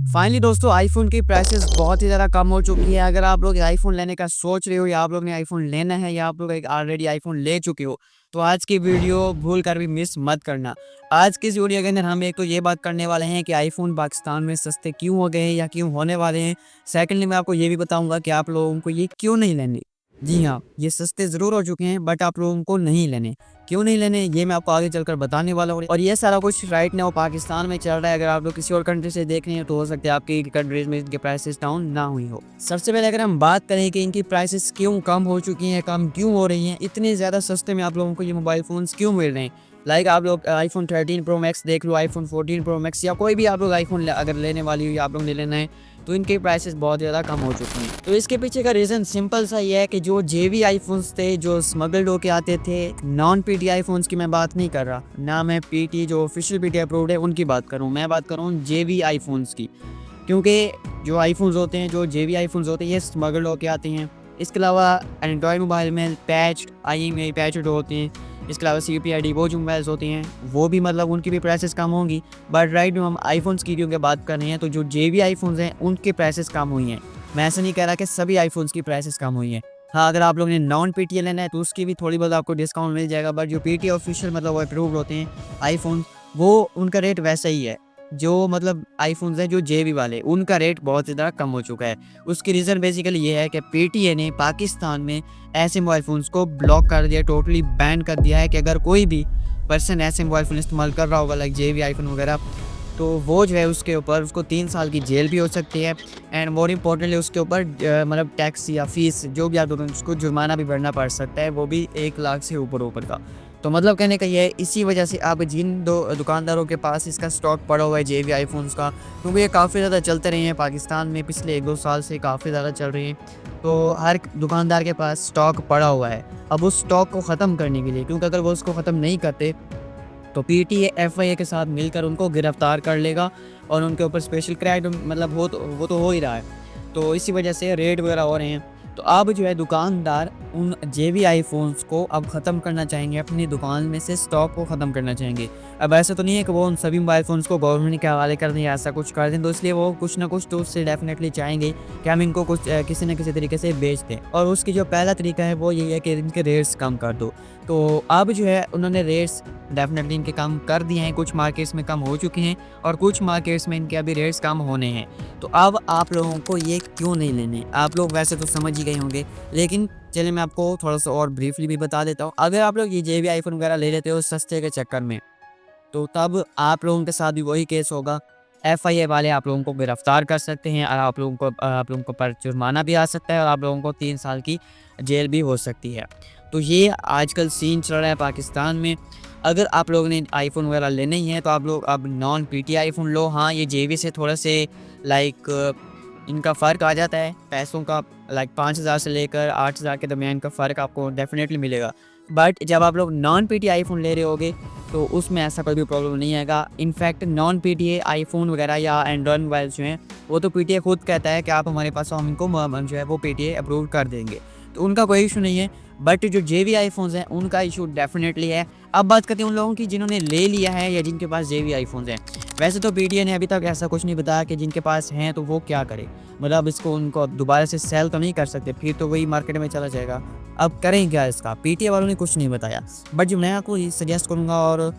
Finally दोस्तों iPhone की prices बहुत ही ज़्यादा कम हो चुकी है। अगर आप लोग आईफोन लेने का सोच रहे हो या आप लोग ने आईफोन लेना है या आप लोग एक ऑलरेडी आईफोन ले चुके हो, तो आज की वीडियो भूल कर भी मिस मत करना। आज की इस वीडियो के अंदर हम एक तो ये बात करने वाले हैं कि आईफोन पाकिस्तान में सस्ते क्यों हो गए हैं या क्यों होने वाले हैं। सेकेंडली मैं आपको ये भी बताऊंगा कि आप लोगों को ये क्यों नहीं लेने। जी हाँ, ये सस्ते ज़रूर हो चुके हैं बट आप लोगों को नहीं लेने। क्यों नहीं लेने ये मैं आपको आगे चलकर बताने वाला हूँ। और ये सारा कुछ राइट नाउ पाकिस्तान में चल रहा है। अगर आप लोग किसी और कंट्री से देख रहे हैं तो हो सकता है आपकी कंट्रीज में इनके प्राइसेस डाउन ना हुई हो। सबसे पहले अगर हम बात करें कि इनकी प्राइसेस क्यों कम हो चुकी हैं, कम क्यों हो रही हैं, इतने ज़्यादा सस्ते में आप लोगों को ये मोबाइल फ़ोन्स क्यों मिल रहे हैं। लाइक आप लोग आईफोन 13 प्रो मैक्स देख लो, आईफोन 14 प्रो मैक्स या कोई भी आप लोग आईफोन अगर लेने वाली हो या आप लोग ले लेना है तो इनके प्राइसेस बहुत ज़्यादा कम हो चुके हैं। तो इसके पीछे का रीज़न सिंपल सा ये है कि जो जेवी आईफोन्स थे जो स्मगल्ड होके आते थे, नॉन पीटी आईफोन्स की मैं बात नहीं कर रहा, ना मैं पीटी जो ऑफिशियल पीटी अप्रूव्ड है उनकी बात करूँ, मैं बात कर रहा हूँ जेवी आईफोन्स की। क्योंकि जो आईफोन्स होते हैं, जो जेवी आईफोन्स होते हैं, ये स्मगल्ड होके आते हैं। इसके अलावा एंड्रॉयड मोबाइल में पैच आई पैच होते हैं। इसके अलावा CPID वो जो मोबाइल्स होती हैं वो भी मतलब उनकी भी प्राइसेस कम होंगी। बट राइट में हम आईफोन्स की क्योंकि बात कर रहे हैं तो जो जेवी आईफोन्स हैं उनके प्राइसेस कम हुई हैं। मैं ऐसा नहीं कह रहा कि सभी आईफोन्स की प्राइसेस कम हुई हैं। हाँ, अगर आप लोगों ने नॉन पीटी लेना है तो उसकी भी थोड़ी बहुत आपको डिस्काउंट मिल जाएगा। बट जो पीटी ऑफिशियल मतलब वो अप्रूव्ड होते हैं आईफोन, वो उनका रेट वैसा ही है। जो मतलब आईफोन्स हैं जो जेबी वाले, उनका रेट बहुत ज़्यादा कम हो चुका है। उसकी रीज़न बेसिकली ये है कि पीटीए ने पाकिस्तान में ऐसे मोबाइल फ़ोन्स को ब्लॉक कर दिया, टोटली बैन कर दिया है कि अगर कोई भी पर्सन ऐसे मोबाइल फ़ोन इस्तेमाल कर रहा होगा लाइक जेबी आईफोन वगैरह, तो वो जो है उसके ऊपर उसको 3 साल की जेल भी हो सकती है। एंड मोर इम्पोर्टेंटली उसके ऊपर मतलब टैक्स या फीस जो भी आप लोगों उसको जुर्माना भी भरना पड़ सकता है, वो भी 1 लाख से ऊपर का। तो मतलब कहने का ये है, इसी वजह से अब जिन दुकानदारों के पास इसका स्टॉक पड़ा हुआ है जेवी आईफोन्स का, क्योंकि ये काफ़ी ज़्यादा चलते रहे हैं पाकिस्तान में, पिछले 1-2 साल से काफ़ी ज़्यादा चल रही हैं। तो हर दुकानदार के पास स्टॉक पड़ा हुआ है। अब उस स्टॉक को ख़त्म करने के लिए, क्योंकि अगर वो उसको ख़त्म नहीं करते तो पीटीए FIA के साथ मिलकर उनको गिरफ्तार कर लेगा और उनके ऊपर स्पेशल क्राइम मतलब वो तो हो ही रहा है। तो इसी वजह से रेड वगैरह हो रहे हैं। तो अब जो है दुकानदार उन जेवी आईफोन्स को अब ख़त्म करना चाहेंगे, अपनी दुकान में से स्टॉक को ख़त्म करना चाहेंगे। अब ऐसा तो नहीं है कि वो उन सभी मोबाइल फ़ोन्स को गवर्नमेंट के हवाले कर दें या ऐसा कुछ कर दें, तो इसलिए वो कुछ ना कुछ तो उससे डेफिनेटली चाहेंगे कि हम इनको कुछ किसी न किसी तरीके से बेच दें। और उसकी जो पहला तरीका है वो यही है कि इनके रेट्स कम कर दो। तो अब जो है उन्होंने रेट्स डेफिनेटली इनके कम कर दिए हैं, कुछ मार्केट्स में कम हो चुके हैं और कुछ मार्केट्स में इनके अभी रेट्स कम होने हैं। तो अब आप लोगों को ये क्यों नहीं लेने, आप लोग वैसे तो समझ ही गए होंगे, लेकिन चलिए मैं आपको थोड़ा सा और ब्रीफली भी बता देता हूँ। अगर आप लोग ये जेबी आईफोन वगैरह ले लेते हो सस्ते के चक्कर में, तो तब आप लोगों के साथ भी वही केस होगा। FIA वाले आप लोगों को गिरफ्तार कर सकते हैं और आप लोगों को पर जुर्माना भी आ सकता है और आप लोगों को 3 साल की जेल भी हो सकती है। तो ये आजकल सीन चल रहा है पाकिस्तान में। अगर आप लोगों ने आईफोन वगैरह लेने ही हैं तो आप लोग अब नॉन पीटी आईफोन लो। हाँ, ये जेबी से थोड़ा से लाइक इनका फ़र्क आ जाता है पैसों का, लाइक 5,000 से लेकर 8,000 के दरमियान का फ़र्क आपको डेफिनेटली मिलेगा। बट जब आप लोग नॉन पीटी आईफोन ले रहे होगे तो उसमें ऐसा कोई भी प्रॉब्लम नहीं आएगा। इनफैक्ट नॉन पीटीए आईफोन वगैरह या एंड्रॉयड मोबाइल्स जो हैं वो तो पीटीए खुद कहता है कि आप हमारे पास हो, हम इनको जो है वो पीटीए अप्रूव कर देंगे, तो उनका कोई इशू नहीं है। बट जो जेवी आईफोन्स हैं उनका इशू डेफिनेटली है। अब बात करते हैं उन लोगों की जिन्होंने ले लिया है या जिनके पास जेवी आईफोन्स हैं। वैसे तो पीटीए ने अभी तक ऐसा कुछ नहीं बताया कि जिनके पास हैं तो वो क्या करे, मतलब इसको उनको दोबारा से सेल तो नहीं कर सकते, फिर तो वही मार्केट में चला जाएगा। अब करें क्या इसका, पीटीए वालों ने कुछ नहीं बताया। बट जो मैं आपको ये सजेस्ट करूँगा और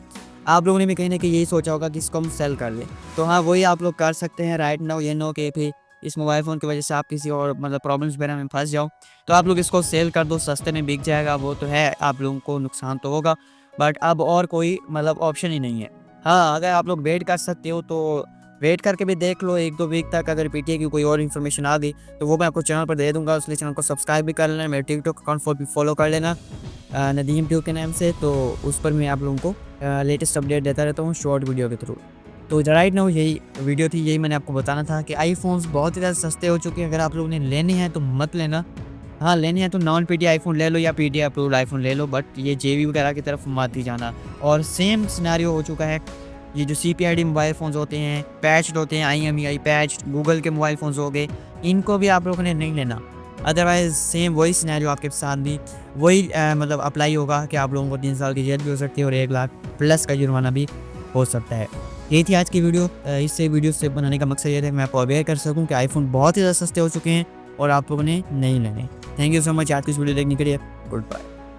आप लोगों ने भी कहीं ना कहीं यही सोचा होगा कि इसको हम सेल कर लें, तो हाँ वही आप लोग कर सकते हैं राइट नाउ। ये नो कि फिर इस मोबाइल फ़ोन की वजह से आप किसी और मतलब प्रॉब्लम्स वगैरह में फंस जाओ, तो आप लोग इसको सेल कर दो, सस्ते में बिक जाएगा। वो तो है, आप लोगों को नुकसान तो होगा बट अब और कोई मतलब ऑप्शन ही नहीं है। हाँ, अगर आप लोग वेट कर सकते हो तो वेट करके भी देख लो 1-2 वीक तक। अगर पीटीए की कोई और इन्फॉर्मेशन आ गई तो वो मैं आपको चैनल पर दे दूँगा, इसलिए चैनल को सब्सक्राइब भी कर लेना, मेरे टिकटॉक अकाउंट पर भी फॉलो कर लेना नदीम ट्यूब के नाम से। तो उस पर मैं आप लोगों को लेटेस्ट अपडेट देता रहता हूँ शॉर्ट वीडियो के थ्रू। तो राइट नाउ यही वीडियो थी, यही मैंने आपको बताना था कि आईफोन्स बहुत ही ज़्यादा सस्ते हो चुके हैं। अगर आप लोगों ने लेने हैं तो मत लेना। हाँ, लेने हैं तो नॉन पीटी आईफोन ले लो या पीटी अप्रूव्ड आईफोन ले लो, बट ये जेबी वगैरह की तरफ मत ही जाना। और सेम सिनेरियो हो चुका है, ये जो CPID मोबाइल फ़ोन्स होते हैं, पैच्ड होते हैं, IMEI पैच्ड, गूगल के मोबाइल फ़ोन्स हो गए, इनको भी आप लोगों ने नहीं लेना। अदरवाइज़ सेम वही सिनेरियो आपके साथ भी वही मतलब अप्लाई होगा कि आप लोगों को 3 साल की जेल भी हो सकती है और 1 लाख प्लस का जुर्माना भी हो सकता है। यही थी आज की वीडियो। इससे वीडियो से बनाने का मकसद ये था कि मैं आपको अवेयर कर सकूँ कि आईफोन बहुत ही ज़्यादा सस्ते हो चुके हैं और आप लोगों ने नहीं लेने। थैंक यू सो मच आज की इस वीडियो देखने के लिए। Good bye.